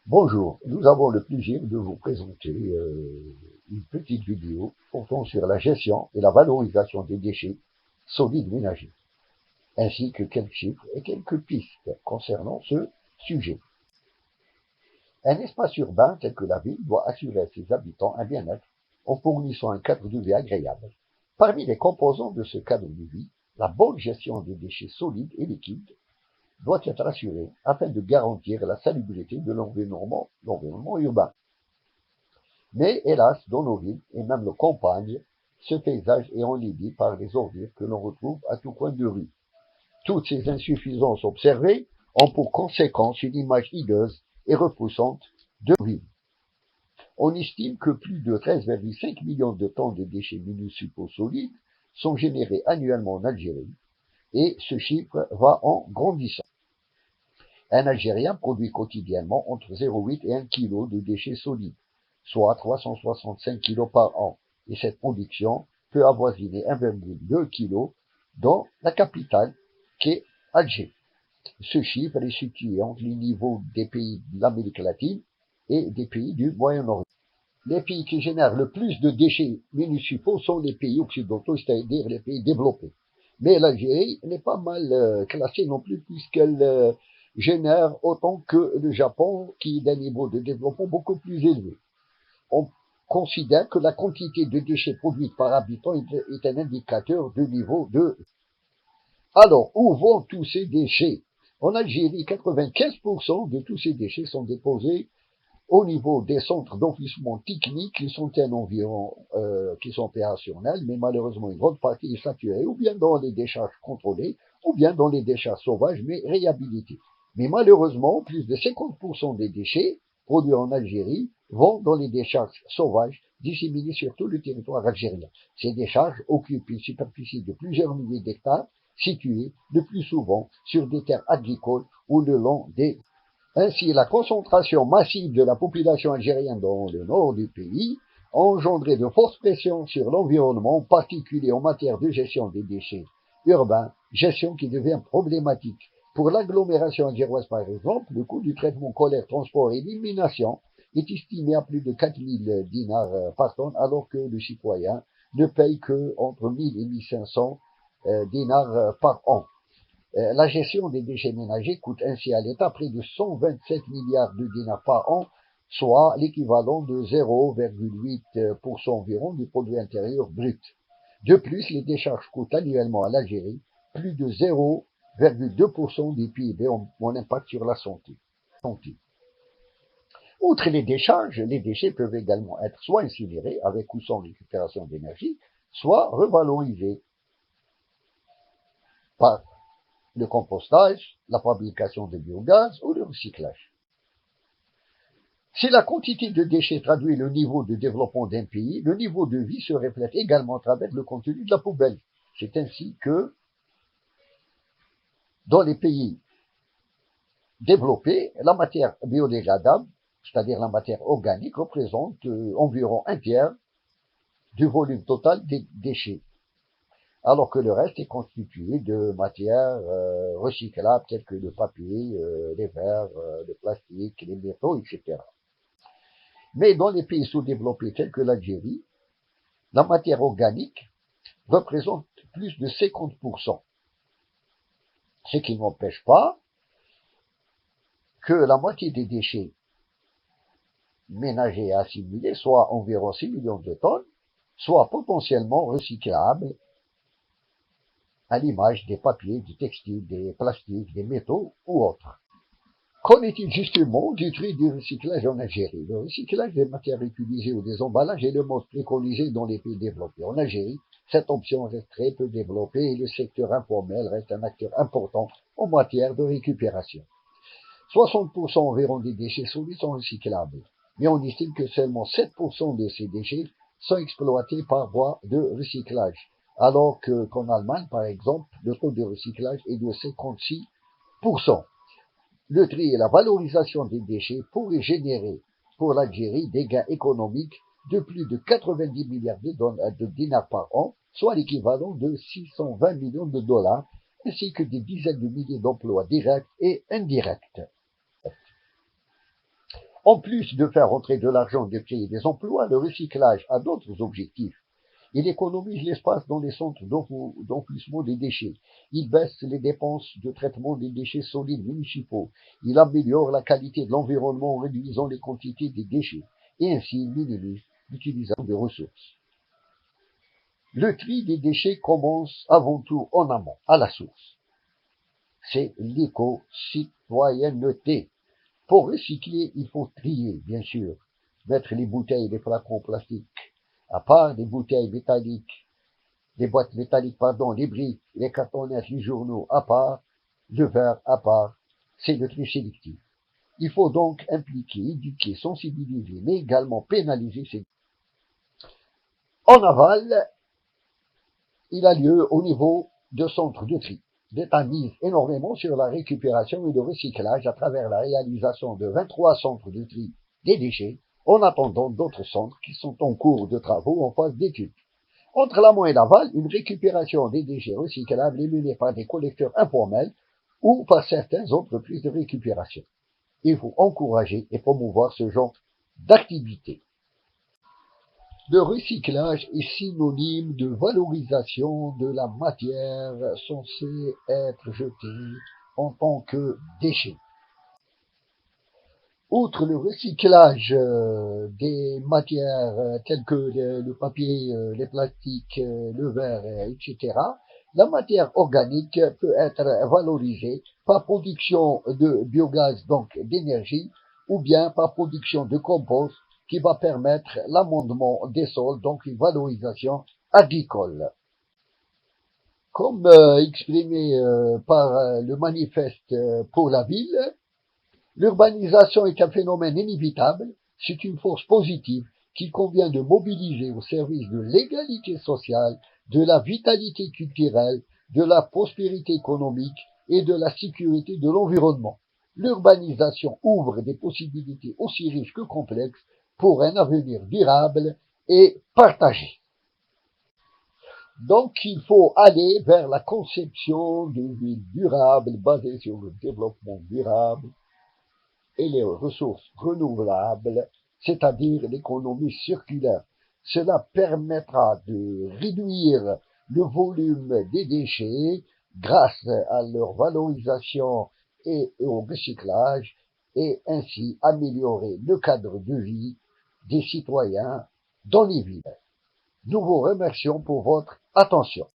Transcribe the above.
Bonjour, nous avons le plaisir de vous présenter une petite vidéo portant sur la gestion et la valorisation des déchets solides ménagers, ainsi que quelques chiffres et quelques pistes concernant ce sujet. Un espace urbain tel que la ville doit assurer à ses habitants un bien-être en fournissant un cadre de vie agréable. Parmi les composants de ce cadre de vie, la bonne gestion des déchets solides et liquides doit être assurée afin de garantir la salubrité de l'environnement urbain. Mais hélas, dans nos villes et même nos campagnes, ce paysage est enlaidi par les ordures que l'on retrouve à tout coin de rue. Toutes ces insuffisances observées ont pour conséquence une image hideuse et repoussante de nos villes. On estime que plus de 13,5 millions de tonnes de déchets municipaux solides sont générés annuellement en Algérie, et ce chiffre va en grandissant. Un Algérien produit quotidiennement entre 0,8 et 1 kg de déchets solides, soit 365 kg par an, et cette production peut avoisiner 1,2 kg dans la capitale, qu'est Alger. Ce chiffre est situé entre les niveaux des pays de l'Amérique latine et des pays du Moyen-Orient. Les pays qui génèrent le plus de déchets municipaux sont les pays occidentaux, c'est-à-dire les pays développés. Mais l'Algérie n'est pas mal classée non plus, puisqu'elle génère autant que le Japon, qui est d'un niveau de développement beaucoup plus élevé. On considère que la quantité de déchets produits par habitant est un indicateur de niveau de... Alors, où vont tous ces déchets? En Algérie, 95% de tous ces déchets sont déposés au niveau des centres d'enfouissement technique qui sont qui sont opérationnels, mais malheureusement une grande partie est saturée, ou bien dans les décharges contrôlées, ou bien dans les décharges sauvages, mais réhabilitées. Mais malheureusement, plus de 50% des déchets produits en Algérie vont dans les décharges sauvages disséminées sur tout le territoire algérien. Ces décharges occupent une superficie de plusieurs milliers d'hectares, situées le plus souvent sur des terres agricoles ou le long des... Ainsi, la concentration massive de la population algérienne dans le nord du pays a engendré de fortes pressions sur l'environnement, en particulier en matière de gestion des déchets urbains, gestion qui devient problématique. Pour l'agglomération algéroise, par exemple, le coût du traitement collecte, transport et élimination est estimé à plus de 4000 dinars par tonne, alors que le citoyen ne paye que entre 1000 et 1500 dinars par an. La gestion des déchets ménagers coûte ainsi à l'État près de 127 milliards de dinars par an, soit l'équivalent de 0,8% environ du produit intérieur brut. De plus, les décharges coûtent annuellement à l'Algérie plus de 0,2% du PIB en impact sur la santé. Outre les décharges, les déchets peuvent également être soit incinérés avec ou sans récupération d'énergie, soit revalorisés par le compostage, la fabrication de biogaz ou le recyclage. Si la quantité de déchets traduit le niveau de développement d'un pays, le niveau de vie se reflète également à travers le contenu de la poubelle. C'est ainsi que, dans les pays développés, la matière biodégradable, c'est-à-dire la matière organique, représente environ un tiers du volume total des déchets, alors que le reste est constitué de matières recyclables telles que le papier, les verres, le plastique, les métaux, etc. Mais dans les pays sous-développés tels que l'Algérie, la matière organique représente plus de 50%, ce qui n'empêche pas que la moitié des déchets ménagers et assimilés, soit environ 6 millions de tonnes, soient potentiellement recyclables, à l'image des papiers, des textiles, des plastiques, des métaux ou autres. Qu'en est-il justement du tri du recyclage en Algérie? Le recyclage des matières utilisées ou des emballages est le mode préconisé dans les pays développés. En Algérie, cette option reste très peu développée et le secteur informel reste un acteur important en matière de récupération. 60% environ des déchets solides sont recyclables, mais on estime que seulement 7% de ces déchets sont exploités par voie de recyclage, alors qu'en Allemagne, par exemple, le taux de recyclage est de 56%. Le tri et la valorisation des déchets pourraient générer pour l'Algérie des gains économiques de plus de 90 milliards de dinars par an, soit l'équivalent de 620 millions de dollars, ainsi que des dizaines de milliers d'emplois directs et indirects. En plus de faire rentrer de l'argent, de créer des emplois, le recyclage a d'autres objectifs. Il économise l'espace dans les centres d'enfouissement des déchets. Il baisse les dépenses de traitement des déchets solides municipaux. Il améliore la qualité de l'environnement en réduisant les quantités des déchets. Et ainsi, il minimise l'utilisation des ressources. Le tri des déchets commence avant tout en amont, à la source. C'est l'éco-citoyenneté. Pour recycler, il faut trier, bien sûr. Mettre les bouteilles et les flacons plastiques à part, des bouteilles métalliques, des boîtes métalliques, pardon, les briques, les cartonnettes, les journaux à part, le verre à part. C'est le tri sélectif. Il faut donc impliquer, éduquer, sensibiliser, mais également pénaliser ces. En aval, il a lieu au niveau de centres de tri. L'État mise énormément sur la récupération et le recyclage à travers la réalisation de 23 centres de tri des déchets, en attendant d'autres centres qui sont en cours de travaux en phase d'étude. Entre l'amont et l'aval, une récupération des déchets recyclables est menée par des collecteurs informels ou par certaines entreprises de récupération. Il faut encourager et promouvoir ce genre d'activité. Le recyclage est synonyme de valorisation de la matière censée être jetée en tant que déchet. Outre le recyclage des matières telles que le papier, les plastiques, le verre, etc., la matière organique peut être valorisée par production de biogaz, donc d'énergie, ou bien par production de compost qui va permettre l'amendement des sols, donc une valorisation agricole. Comme exprimé par le manifeste pour la ville, l'urbanisation est un phénomène inévitable, c'est une force positive qu'il convient de mobiliser au service de l'égalité sociale, de la vitalité culturelle, de la prospérité économique et de la sécurité de l'environnement. L'urbanisation ouvre des possibilités aussi riches que complexes pour un avenir durable et partagé. Donc, il faut aller vers la conception d'une ville durable basée sur le développement durable et les ressources renouvelables, c'est-à-dire l'économie circulaire. Cela permettra de réduire le volume des déchets grâce à leur valorisation et au recyclage et ainsi améliorer le cadre de vie des citoyens dans les villes. Nous vous remercions pour votre attention.